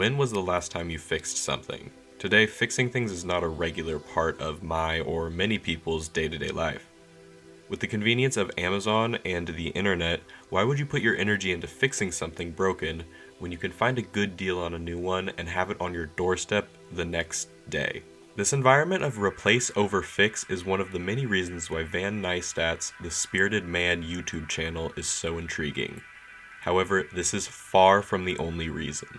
When was the last time you fixed something? Today, fixing things is not a regular part of my or many people's day-to-day life. With the convenience of Amazon and the internet, why would you put your energy into fixing something broken when you can find a good deal on a new one and have it on your doorstep the next day? This environment of replace over fix is one of the many reasons why Van Neistat's The Spirited Man YouTube channel is so intriguing. However, this is far from the only reason.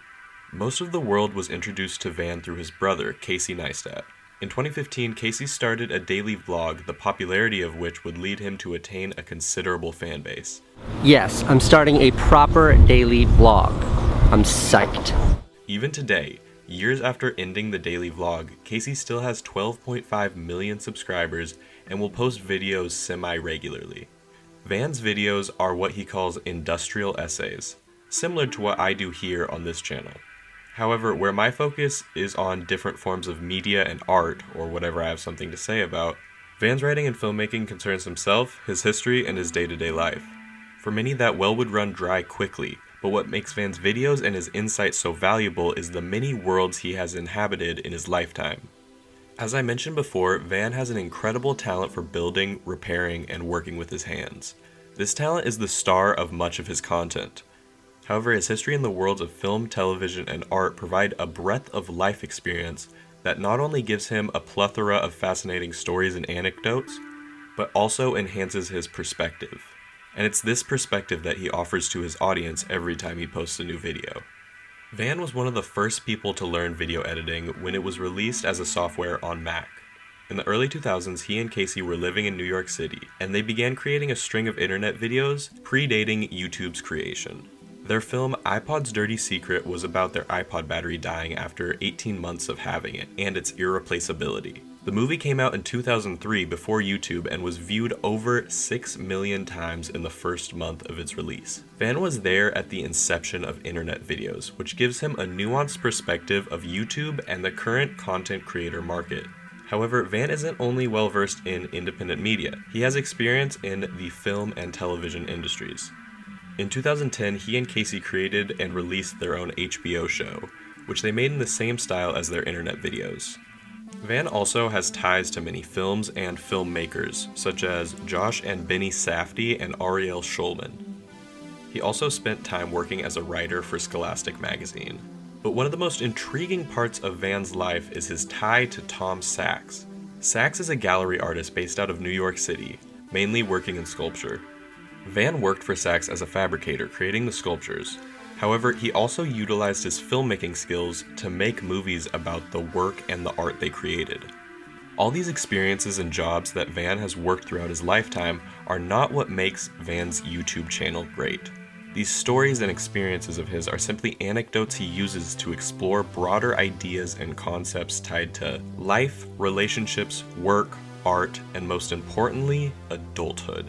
Most of the world was introduced to Van through his brother, Casey Neistat. In 2015, Casey started a daily vlog, the popularity of which would lead him to attain a considerable fan base. Yes, I'm starting a proper daily vlog. I'm psyched. Even today, years after ending the daily vlog, Casey still has 12.5 million subscribers and will post videos semi-regularly. Van's videos are what he calls industrial essays, similar to what I do here on this channel. However, where my focus is on different forms of media and art, or whatever I have something to say about, Van's writing and filmmaking concerns himself, his history, and his day-to-day life. For many, that well would run dry quickly, but what makes Van's videos and his insights so valuable is the many worlds he has inhabited in his lifetime. As I mentioned before, Van has an incredible talent for building, repairing, and working with his hands. This talent is the star of much of his content. However, his history in the worlds of film, television, and art provide a breadth of life experience that not only gives him a plethora of fascinating stories and anecdotes, but also enhances his perspective. And it's this perspective that he offers to his audience every time he posts a new video. Van was one of the first people to learn video editing when it was released as a software on Mac. In the early 2000s, he and Casey were living in New York City, and they began creating a string of internet videos predating YouTube's creation. Their film iPod's Dirty Secret was about their iPod battery dying after 18 months of having it, and its irreplaceability. The movie came out in 2003 before YouTube and was viewed over 6 million times in the first month of its release. Van was there at the inception of internet videos, which gives him a nuanced perspective of YouTube and the current content creator market. However, Van isn't only well-versed in independent media, he has experience in the film and television industries. In 2010, he and Casey created and released their own HBO show, which they made in the same style as their internet videos. Van also has ties to many films and filmmakers, such as Josh and Benny Safdie and Ariel Schulman. He also spent time working as a writer for Scholastic magazine. But one of the most intriguing parts of Van's life is his tie to Tom Sachs. Sachs is a gallery artist based out of New York City, mainly working in sculpture. Van worked for Sachs as a fabricator, creating the sculptures. However, he also utilized his filmmaking skills to make movies about the work and the art they created. All these experiences and jobs that Van has worked throughout his lifetime are not what makes Van's YouTube channel great. These stories and experiences of his are simply anecdotes he uses to explore broader ideas and concepts tied to life, relationships, work, art, and most importantly, adulthood.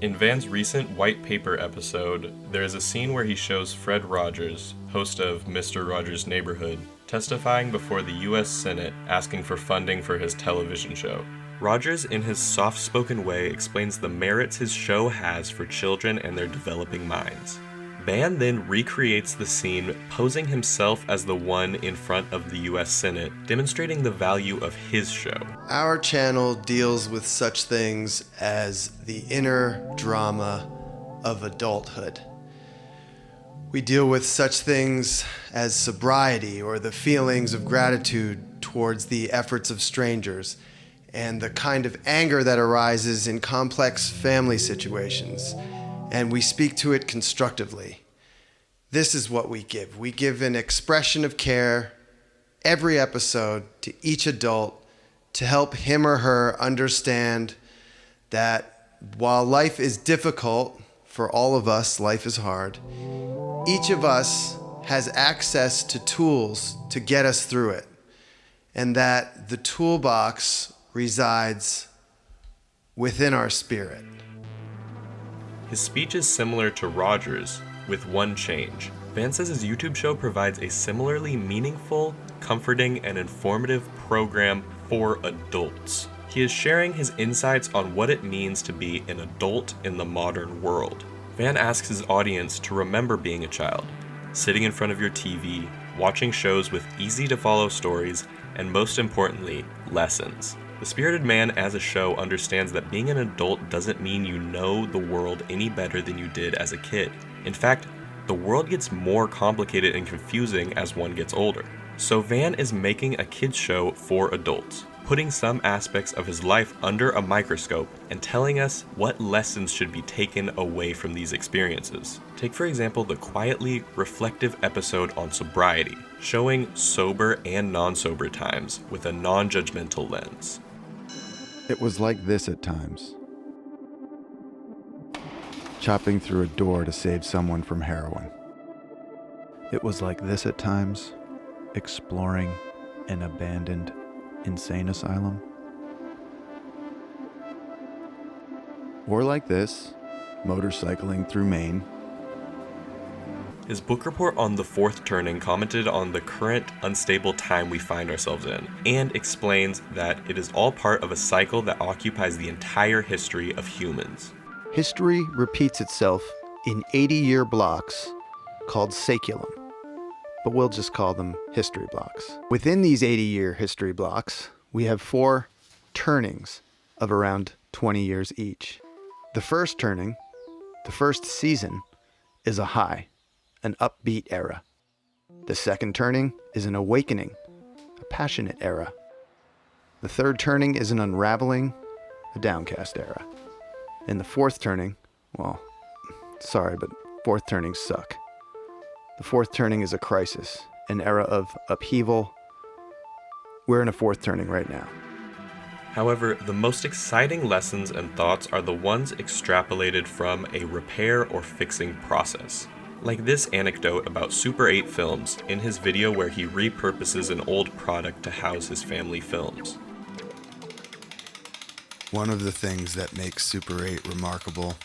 In Van's recent White Paper episode, there is a scene where he shows Fred Rogers, host of Mr. Rogers' Neighborhood, testifying before the US Senate asking for funding for his television show. Rogers, in his soft-spoken way, explains the merits his show has for children and their developing minds. Van then recreates the scene, posing himself as the one in front of the US Senate, demonstrating the value of his show. Our channel deals with such things as the inner drama of adulthood. We deal with such things as sobriety or the feelings of gratitude towards the efforts of strangers and the kind of anger that arises in complex family situations, and we speak to it constructively. This is what we give. We give an expression of care every episode to each adult to help him or her understand that while life is difficult, for all of us, life is hard, each of us has access to tools to get us through it, and that the toolbox resides within our spirit. His speech is similar to Rogers, with one change. Van says his YouTube show provides a similarly meaningful, comforting, and informative program for adults. He is sharing his insights on what it means to be an adult in the modern world. Van asks his audience to remember being a child, sitting in front of your TV, watching shows with easy-to-follow stories, and most importantly, lessons. The Spirited Man as a show understands that being an adult doesn't mean you know the world any better than you did as a kid. In fact, the world gets more complicated and confusing as one gets older. So Van is making a kids show for adults, putting some aspects of his life under a microscope and telling us what lessons should be taken away from these experiences. Take for example the quietly reflective episode on sobriety, showing sober and non-sober times with a non-judgmental lens. It was like this at times. Chopping through a door to save someone from heroin. It was like this at times, exploring an abandoned insane asylum. Or like this, motorcycling through Maine. His book report on The Fourth Turning commented on the current unstable time we find ourselves in, and explains that it is all part of a cycle that occupies the entire history of humans. History repeats itself in 80-year blocks called saeculum, but we'll just call them history blocks. Within these 80-year history blocks, we have 4 turnings of around 20 years each. The first turning, the first season, is a high, an upbeat era. The second turning is an awakening, a passionate era. The third turning is an unraveling, a downcast era. And the fourth turning, well, sorry, but fourth turnings suck. The fourth turning is a crisis, an era of upheaval. We're in a fourth turning right now. However, the most exciting lessons and thoughts are the ones extrapolated from a repair or fixing process. Like this anecdote about Super 8 Films in his video where he repurposes an old product to house his family films. One of the things that makes Super 8 remarkable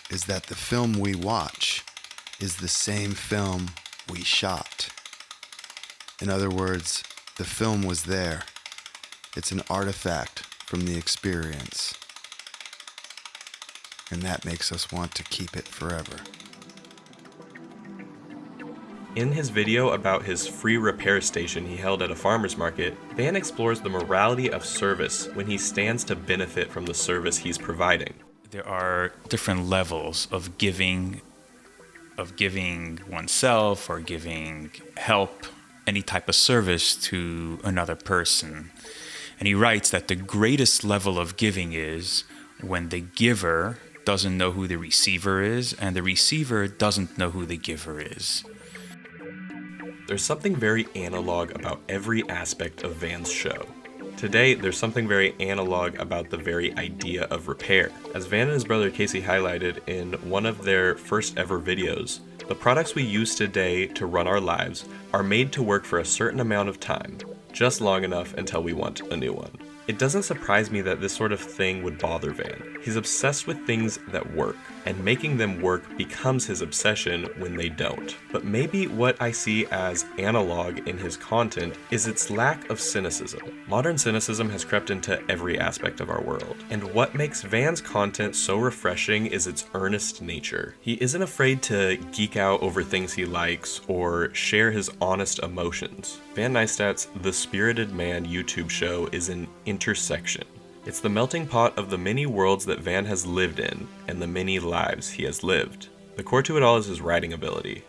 is that the film we watch is the same film we shot. In other words, the film was there. It's an artifact from the experience. And that makes us want to keep it forever. In his video about his free repair station he held at a farmer's market, Van explores the morality of service when he stands to benefit from the service he's providing. There are different levels of giving oneself or giving help, any type of service to another person. And he writes that the greatest level of giving is when the giver doesn't know who the receiver is and the receiver doesn't know who the giver is. There's something very analog about every aspect of Van's show. Today, there's something very analog about the very idea of repair. As Van and his brother Casey highlighted in one of their first ever videos, the products we use today to run our lives are made to work for a certain amount of time, just long enough until we want a new one. It doesn't surprise me that this sort of thing would bother Van. He's obsessed with things that work, and making them work becomes his obsession when they don't. But maybe what I see as analog in his content is its lack of cynicism. Modern cynicism has crept into every aspect of our world, and what makes Van's content so refreshing is its earnest nature. He isn't afraid to geek out over things he likes or share his honest emotions. Van Neistat's The Spirited Man YouTube show is an intersection. It's the melting pot of the many worlds that Van has lived in and the many lives he has lived. The core to it all is his writing ability.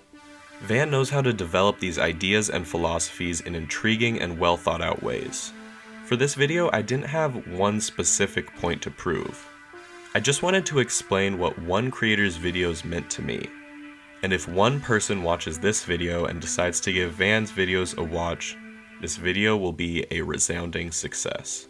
Van knows how to develop these ideas and philosophies in intriguing and well thought out ways. For this video, I didn't have one specific point to prove. I just wanted to explain what one creator's videos meant to me. And if one person watches this video and decides to give Van's videos a watch, this video will be a resounding success.